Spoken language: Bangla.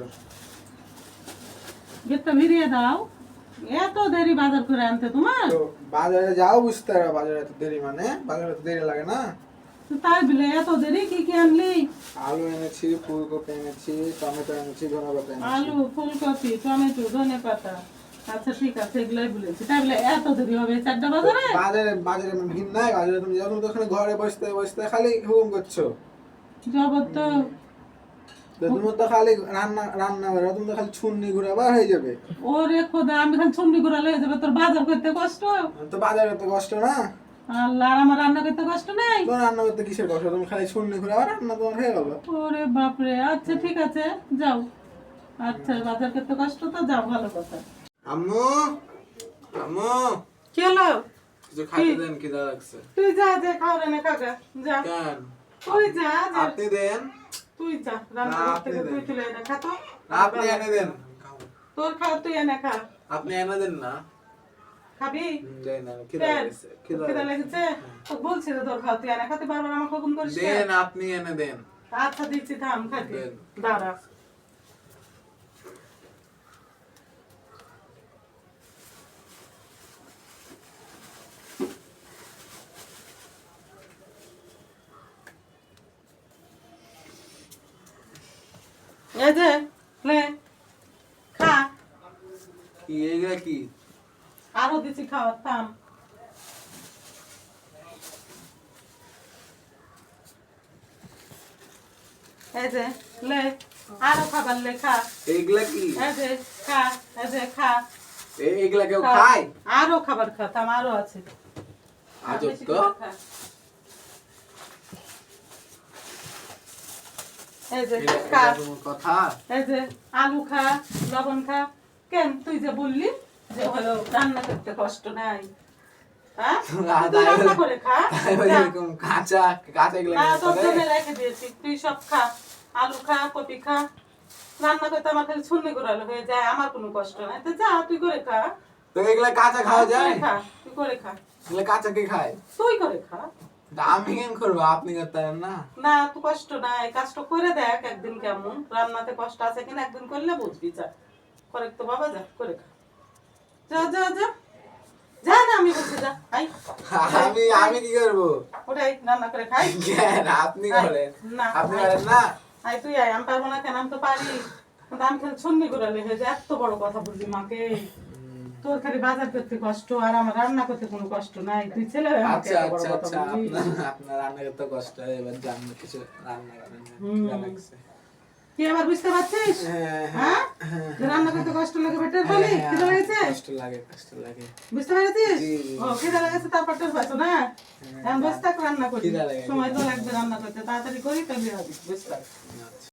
বাজার। গেটটা ভিড়িয়ে দাও। এত দেরি বাজার করে আনতে তোমার? তো বাজারে যাও বুঝতে পারো, বাজারে এত দেরি মানে বাজারে তো দেরি লাগে না। তাই বলে এত দেরি কি কি আনলি? আলু এনেছি, ফুলকপি এনেছি, টমেটো এনেছি, ধনেপাতা এনেছি। আলু, ফুলকপি, টমেটো, ধনেপাতা। আচ্ছা ঠিক আছে, এগুলাই বলেছি। তাই বলে এত দেরি হবে 4টা বাজারে? বাজারে বাজারে ভিড় নাই, বাজারে তুমি যাও, তুমি তো ওখানে ঘরে বসতে বসতে খালি হুকুম করছো। জগৎ তো তো তুমি তো খালি রান্না রান্না করো, তুমি তো খালি ছুন্নি ঘুরাবা হয়ে যাবে। ওরে খোদা, আমি খালি ছুমনি করে লয়ে যাবে, তোর বাজার করতে কষ্ট? তো বাজারে তো কষ্ট না, আল্লাহ, আর আমার রান্না করতে কষ্ট নেই? তো রান্না করতে কিসের কষ্ট, তুমি খালি ছুন্নি ঘুরাবা, রান্না তোমার হয়ে গেল। ওরে বাপরে, আচ্ছা ঠিক আছে, যাও। আচ্ছা, বাজার করতে কষ্ট তো, যাও, ভালো কথা। আম্মু, আম্মু, কি হলো? কিছু খাইতে দেন, খিদা লাগছে। তুই যা, যা খাও রে না কাকা, যা। কেন? তুই যা, যা। আপনি দেন। তুই যা, রান্না না, ঘর আপনি থেকে দেন। তুই তুলে এনে খা তো। আপনি এনে দেন। তোর খাও, তুই এনে খা। আপনি এনে দেন না। খাবি? দেন না, খিদা দেন। লাগছে, খিদা খিদা লাগছে। লেগেছে? তোকে বলছি তো তোর খাও, তুই এনে খাতে বারবার আমাকে হুকুম করিস কেন? দেন, আপনি এনে দেন। আচ্ছা দিচ্ছি, থাম খাতি। দেন। দাঁড়া। এই যে, লে, খা। কি এইগুলা কি? আরো দিচ্ছি, খাওয়ার, থাম। এই যে, লে, আরো খাবার লে, খা। এইগুলা কি? এই যে, খা, এই যে, খা। এইগুলা কেউ খা। খায়? আরো খাবার খা, থাম, আরো আছে। আজব বেশি তো। করে খা। এই যে, এটা খা। কোনো কথা? এই যে, আলু খা, লবণ খা। কেন, তুই যে বললি যে হলো রান্না করতে কষ্ট নাই, হ্যাঁ? তুই রান্না করে খা। তাই বলে যা। এরকম কাঁচা কাঁচা এগুলা না, কেউ তোর করে? জন্য রেখে দিয়েছি, তুই সব খা। আলু খা, কপি খা। রান্না করতে আমার খালি ছুন্নি ঘোরালো হয়ে যায়, আমার কোনো কষ্ট নাই। তো যা, তুই করে খা। তো এগুলা কাঁচা খাওয়া তুই যায়? করে খা, তুই করে খা। এগুলা কাঁচা কে খায়? তুই করে খা। তা আমি কেন করবো, আপনি করতে পারেন না? না, তো কষ্ট নাই, কাজটা করে দেখ একদিন কেমন রান্নাতে কষ্ট আছে কিনা, একদিন করলে বুঝবি। যা করে তো বাবা, যা করে খা। যা যা যা, যা না, আমি বলছি যা, আই। আমি আমি কি করবো? ওটাই রান্না করে খাই। কেন আপনি করেন? না, আপনি আই। পারেন না? আই তুই আয়, আমি পারবো না কেন, আমি তো পারি। কিন্তু আমি খালি ছন্নি করে লেগে যে এত বড় কথা বলবি মাকে। তোর খালি বাজার করতে কষ্ট, আর আমার রান্না করতে কোনো কষ্ট নাই। তুই ছেলে হয়ে আমাকে আচ্ছা এত বড় আচ্ছা কথা আচ্ছা, বলবি? আপনার রান্না করতে কষ্ট হয়, এবার জানি কিছু রান্না করেন না। হুম। খিদা লাগছে। তুই আবার বুঝতে পারছিস? হ্যাঁ, হ্যাঁ? হ্যাঁ, যে রান্না করতে কষ্ট লাগে পেটের হ্যাঁ, বলি? খিদে লেগেছে? কষ্ট লাগে, কষ্ট লাগে। বুঝতে পেরেছিস? জি, জি। ও, খিদে লেগেছে, তারপর টের পাইছো না? এখন বসে থাক, রান্না করি। খিদা লাগে, সময় তো খিদা লাগবে রান্না করতে, তাড়াতাড়ি করি, তবে হবে। বসে থাক। আচ্ছা।